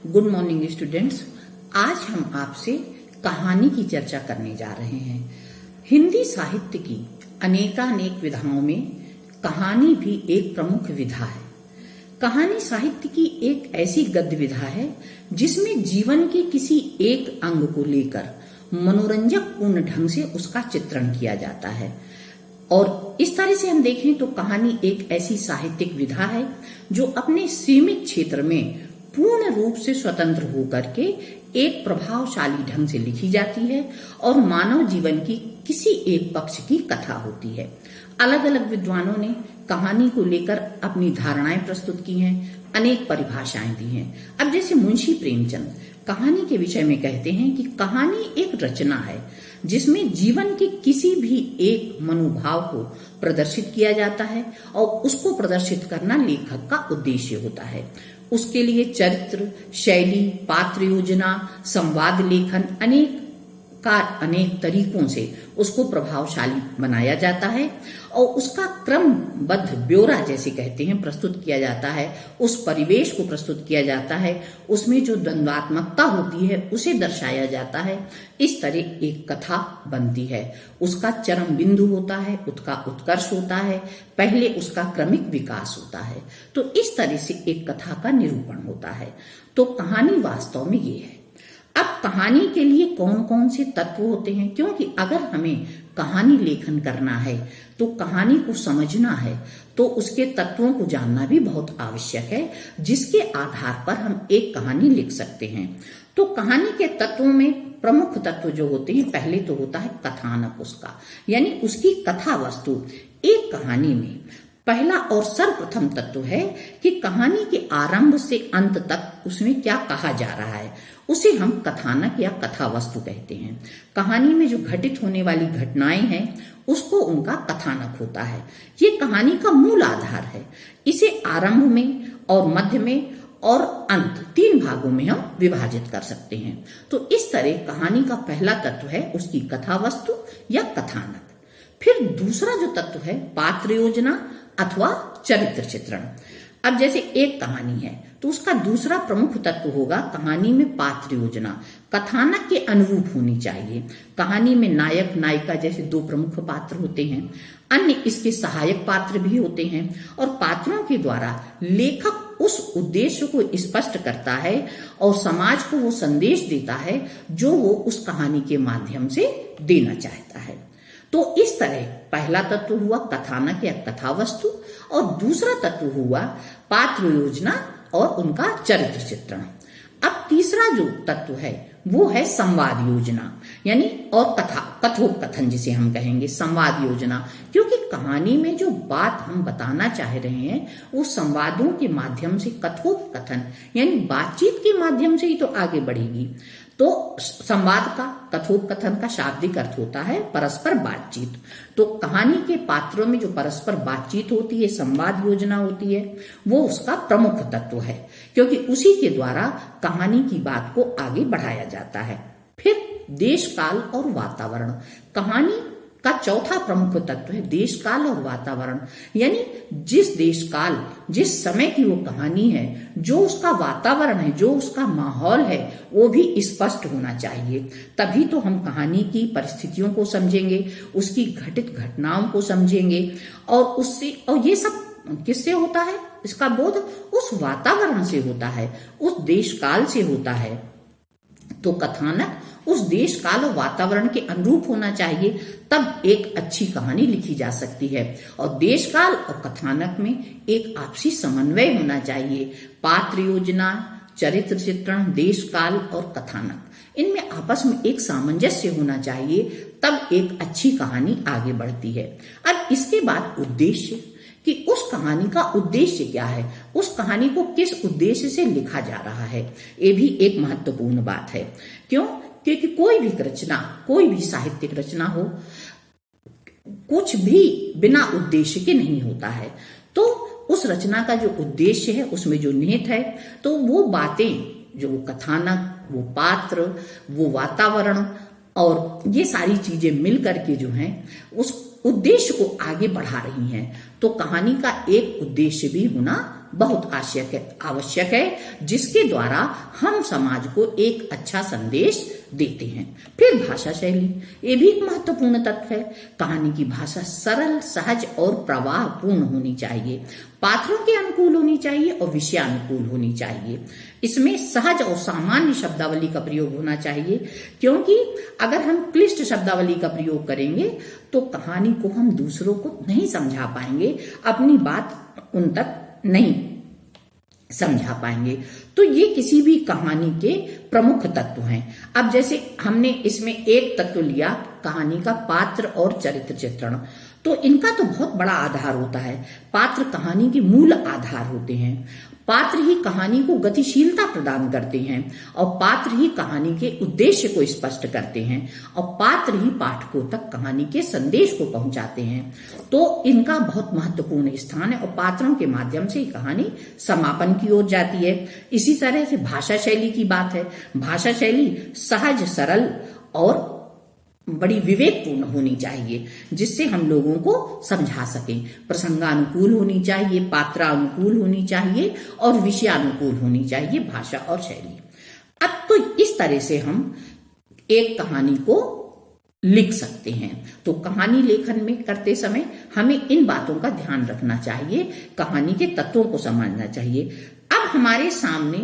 Good morning students. आज हम आपसे कहानी की चर्चा करने जा रहे हैं। हिंदी साहित्य की अनेकानेक विधाओं में कहानी भी एक प्रमुख विधा है। कहानी साहित्य की एक ऐसी गद्य विधा है जिसमें जीवन के किसी एक अंग को लेकर मनोरंजक पूर्ण ढंग से उसका चित्रण किया जाता है। और इस तरह से हम देखें तो कहानी एक ऐसी साहित्यिक विधा है जो अपने सीमित क्षेत्र में पूर्ण रूप से स्वतंत्र होकर के एक प्रभावशाली ढंग से लिखी जाती है और मानव जीवन की किसी एक पक्ष की कथा होती है। अलग अलग विद्वानों ने कहानी को लेकर अपनी धारणाएं प्रस्तुत की हैं, अनेक परिभाषाएं दी हैं। अब जैसे मुंशी प्रेमचंद कहानी के विषय में कहते हैं कि कहानी एक रचना है जिसमें जीवन के किसी भी एक मनोभाव को प्रदर्शित किया जाता है और उसको प्रदर्शित करना लेखक का उद्देश्य होता है। उसके लिए चरित्र, शैली, पात्र योजना, संवाद लेखन अनेक तरीकों से उसको प्रभावशाली बनाया जाता है और उसका क्रमबद्ध ब्यौरा जैसे कहते हैं प्रस्तुत किया जाता है। उस परिवेश को प्रस्तुत किया जाता है, उसमें जो द्वंद्वात्मकता होती है उसे दर्शाया जाता है। इस तरह एक कथा बनती है। उसका चरम बिंदु होता है, उसका उत्कर्ष होता है, पहले उसका क्रमिक विकास होता है। तो इस तरह से एक कथा का निरूपण होता है। तो कहानी वास्तव में ये है। अब कहानी के लिए कौन कौन से तत्व होते हैं, क्योंकि अगर हमें कहानी लेखन करना है तो कहानी को समझना है तो उसके तत्वों को जानना भी बहुत आवश्यक है, जिसके आधार पर हम एक कहानी लिख सकते हैं। तो कहानी के तत्वों में प्रमुख तत्व जो होते हैं, पहले तो होता है कथानक उसका, यानी उसकी कथा वस्तु। एक कहानी में पहला और सर्वप्रथम तत्व है कि कहानी के आरंभ से अंत तक उसमें क्या कहा जा रहा है, उसे हम कथानक या कथा वस्तु कहते हैं। कहानी में जो घटित होने वाली घटनाएं हैं उसको उनका कथानक होता है। ये कहानी का मूल आधार है। इसे आरंभ में और मध्य में और अंत 3 भागों में हम विभाजित कर सकते हैं। तो इस तरह कहानी का पहला तत्व है उसकी कथा वस्तु या कथानक। फिर दूसरा जो तत्व है पात्र योजना अथवा चरित्र चित्रण। अब जैसे एक कहानी है तो उसका दूसरा प्रमुख तत्व होगा कहानी में पात्र योजना। कथानक के अनुरूप होनी चाहिए। कहानी में नायक नायिका जैसे 2 प्रमुख पात्र होते हैं, अन्य इसके सहायक पात्र भी होते हैं और पात्रों के द्वारा लेखक उस उद्देश्य को स्पष्ट करता है और समाज को वो संदेश देता है जो वो उस कहानी के माध्यम से देना चाहता है। तो इस तरह पहला तत्व हुआ कथानक या कथा वस्तु और दूसरा तत्व हुआ पात्र योजना और उनका चरित्र चित्रण। अब तीसरा जो तत्व है वो है संवाद योजना, यानी और कथोपकथन जिसे हम कहेंगे संवाद योजना, क्योंकि कहानी में जो बात हम बताना चाह रहे हैं वो संवादों के माध्यम से, कथोपकथन यानी बातचीत के माध्यम से ही तो आगे बढ़ेगी। तो संवाद का, कथोपकथन का शाब्दिक अर्थ होता है परस्पर बातचीत। तो कहानी के पात्रों में जो परस्पर बातचीत होती है, संवाद योजना होती है, वो उसका प्रमुख तत्व है, क्योंकि उसी के द्वारा कहानी की बात को आगे बढ़ाया जाता है। फिर देश काल और वातावरण। कहानी का चौथा प्रमुख तत्व है देश काल और वातावरण, यानी जिस देश काल, जिस समय की वो कहानी है, जो उसका वातावरण है, जो उसका माहौल है, वो भी स्पष्ट होना चाहिए। तभी तो हम कहानी की परिस्थितियों को समझेंगे, उसकी घटित घटनाओं को समझेंगे और ये सब किससे होता है, इसका बोध उस वातावरण से होता है, उस देश काल से होता है। तो कथानक उस देश काल और वातावरण के अनुरूप होना चाहिए, तब एक अच्छी कहानी लिखी जा सकती है। और देश काल और कथानक में एक आपसी समन्वय होना चाहिए। पात्र योजना, चरित्र चित्रण, देश काल और कथानक, इनमें आपस में एक सामंजस्य होना चाहिए, तब एक अच्छी कहानी आगे बढ़ती है। अब इसके बाद उद्देश्य, कि उस कहानी का उद्देश्य क्या है, उस कहानी को किस उद्देश्य से लिखा जा रहा है, ये भी एक महत्वपूर्ण बात है। क्यों? क्योंकि कोई भी रचना, कोई भी साहित्यिक रचना हो, कुछ भी बिना उद्देश्य के नहीं होता है। तो उस रचना का जो उद्देश्य है, उसमें जो निहित है, तो वो बातें, जो कथानक, वो पात्र, वो वातावरण और ये सारी चीजें मिल करके जो हैं उस उद्देश्य को आगे बढ़ा रही हैं। तो कहानी का एक उद्देश्य भी होना बहुत आवश्यक है, जिसके द्वारा हम समाज को एक अच्छा संदेश देते हैं। फिर भाषा शैली, ये भी एक महत्वपूर्ण तत्व है। कहानी की भाषा सरल, सहज और प्रवाहपूर्ण होनी चाहिए, पात्रों के अनुकूल होनी चाहिए और विषयानुकूल होनी चाहिए। इसमें सहज और सामान्य शब्दावली का प्रयोग होना चाहिए, क्योंकि अगर हम क्लिष्ट शब्दावली का प्रयोग करेंगे तो कहानी को हम दूसरों को नहीं समझा पाएंगे, अपनी बात उन तक नहीं समझा पाएंगे। तो ये किसी भी कहानी के प्रमुख तत्व हैं। अब जैसे हमने इसमें एक तत्व लिया, कहानी का पात्र और चरित्र चित्रण, तो इनका तो बहुत बड़ा आधार होता है। पात्र कहानी के मूल आधार होते हैं। पात्र ही कहानी को गतिशीलता प्रदान करते हैं और पात्र ही कहानी के उद्देश्य को स्पष्ट करते हैं और पात्र ही पाठकों तक कहानी के संदेश को पहुंचाते हैं। तो इनका बहुत महत्वपूर्ण स्थान है और पात्रों के माध्यम से कहानी समापन की ओर जाती है। इसी तरह से भाषा शैली की बात है। भाषा शैली सहज, सरल और बड़ी विवेकपूर्ण होनी चाहिए, जिससे हम लोगों को समझा सकें। प्रसंगानुकूल होनी चाहिए, पात्रानुकूल होनी चाहिए और विषयानुकूल होनी चाहिए भाषा और शैली। अब तो इस तरह से हम एक कहानी को लिख सकते हैं। तो कहानी लेखन में करते समय हमें इन बातों का ध्यान रखना चाहिए, कहानी के तत्वों को समझना चाहिए। अब हमारे सामने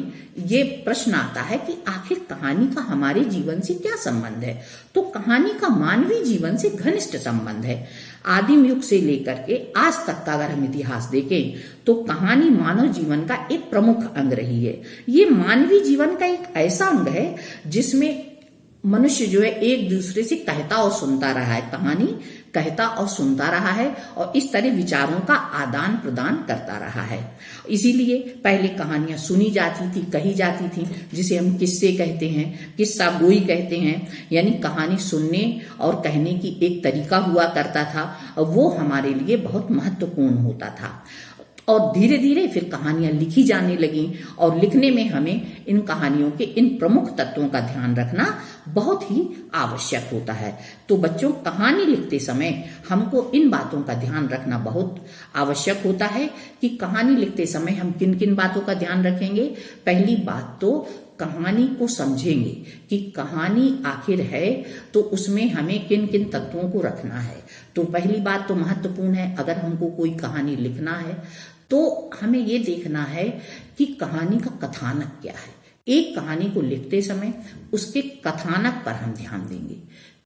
ये प्रश्न आता है कि आखिर कहानी का हमारे जीवन से क्या संबंध है? तो कहानी का मानवीय जीवन से घनिष्ठ संबंध है। आदिम युग से लेकर के आज तक का अगर हम इतिहास देखें तो कहानी मानव जीवन का एक प्रमुख अंग रही है। ये मानवीय जीवन का एक ऐसा अंग है जिसमें मनुष्य जो है एक दूसरे से कहता और सुनता रहा है, कहानी कहता और सुनता रहा है और इस तरह विचारों का आदान प्रदान करता रहा है। इसीलिए पहले कहानियां सुनी जाती थी, कही जाती थी, जिसे हम किस्से कहते हैं, किस्सा गोई कहते हैं। यानी कहानी सुनने और कहने की एक तरीका हुआ करता था और वो हमारे लिए बहुत महत्वपूर्ण होता था। और धीरे धीरे फिर कहानियां लिखी जाने लगीं और लिखने में हमें इन कहानियों के इन प्रमुख तत्वों का ध्यान रखना बहुत ही आवश्यक होता है। तो बच्चों, कहानी लिखते समय हमको इन बातों का ध्यान रखना बहुत आवश्यक होता है कि कहानी लिखते समय हम किन किन बातों का ध्यान रखेंगे। पहली बात तो कहानी को समझेंगे कि कहानी आखिर है तो उसमें हमें किन किन तत्वों को रखना है। तो पहली बात तो महत्वपूर्ण है, अगर हमको कोई कहानी लिखना है तो हमें ये देखना है कि कहानी का कथानक क्या है। एक कहानी को लिखते समय उसके कथानक पर हम ध्यान देंगे,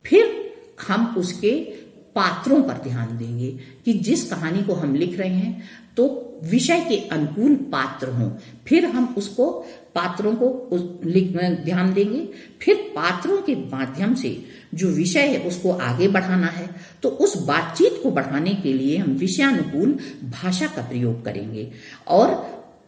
फिर हम उसके पात्रों पर ध्यान देंगे कि जिस कहानी को हम लिख रहे हैं तो विषय के अनुकूल पात्र हों, फिर हम उसको पात्रों को ध्यान देंगे, फिर पात्रों के माध्यम से जो विषय है उसको आगे बढ़ाना है। तो उस बातचीत को बढ़ाने के लिए हम विषयानुकूल भाषा का प्रयोग करेंगे और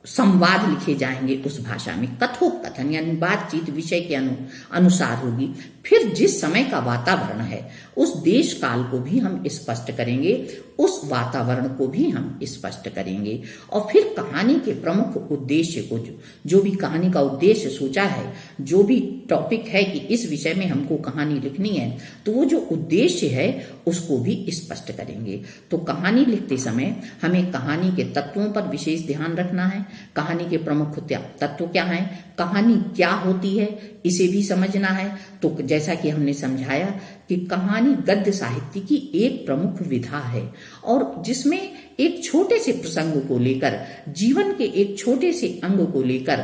संवाद लिखे जाएंगे उस भाषा में। कथोपकथन यानी बातचीत विषय के अनुसार होगी। फिर जिस समय का वातावरण है उस देश काल को भी हम स्पष्ट करेंगे, उस वातावरण को भी हम स्पष्ट करेंगे। और फिर कहानी के प्रमुख उद्देश्य को, जो भी कहानी का उद्देश्य सोचा है, जो भी टॉपिक है कि इस विषय में हमको कहानी लिखनी है, तो वो जो उद्देश्य है उसको भी स्पष्ट करेंगे। तो कहानी लिखते समय हमें कहानी के तत्वों पर विशेष ध्यान रखना है। कहानी के प्रमुख तत्व क्या हैं, कहानी क्या होती है, इसे भी समझना है। तो जैसा कि हमने समझाया कि कहानी गद्य साहित्य की एक प्रमुख विधा है और जिसमें एक छोटे से प्रसंग को लेकर, जीवन के एक छोटे से अंग को लेकर,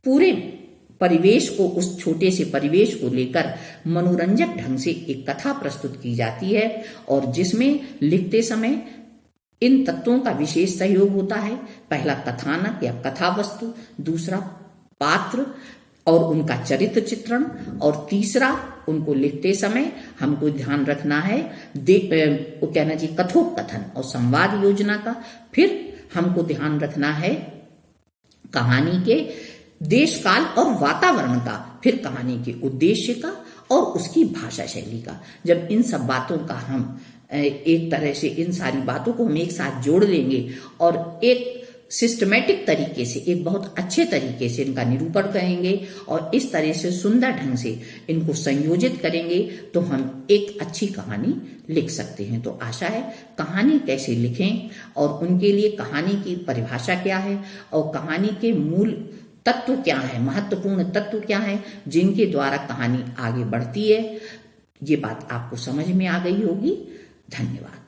पूरे परिवेश को, उस छोटे से परिवेश को लेकर मनोरंजक ढंग से एक कथा प्रस्तुत की जाती है और जिसमें लिखते समय इन तत्वों का विशेष सहयोग होता है। पहला कथानक या कथा वस्तु, दूसरा पात्र और उनका चरित्र चित्रण, और तीसरा उनको लिखते समय हमको ध्यान रखना है कहना जी कथोपकथन और संवाद योजना का। फिर हमको ध्यान रखना है कहानी के देश काल और वातावरण का, फिर कहानी के उद्देश्य का और उसकी भाषा शैली का। जब इन सब बातों का हम एक तरह से इन सारी बातों को हम एक साथ जोड़ लेंगे और एक सिस्टमेटिक तरीके से, एक बहुत अच्छे तरीके से इनका निरूपण करेंगे और इस तरह से सुंदर ढंग से इनको संयोजित करेंगे तो हम एक अच्छी कहानी लिख सकते हैं। तो आशा है कहानी कैसे लिखें और उनके लिए कहानी की परिभाषा क्या है और कहानी के मूल तत्व क्या है, महत्वपूर्ण तत्व क्या है जिनके द्वारा कहानी आगे बढ़ती है, ये बात आपको समझ में आ गई होगी। धन्यवाद।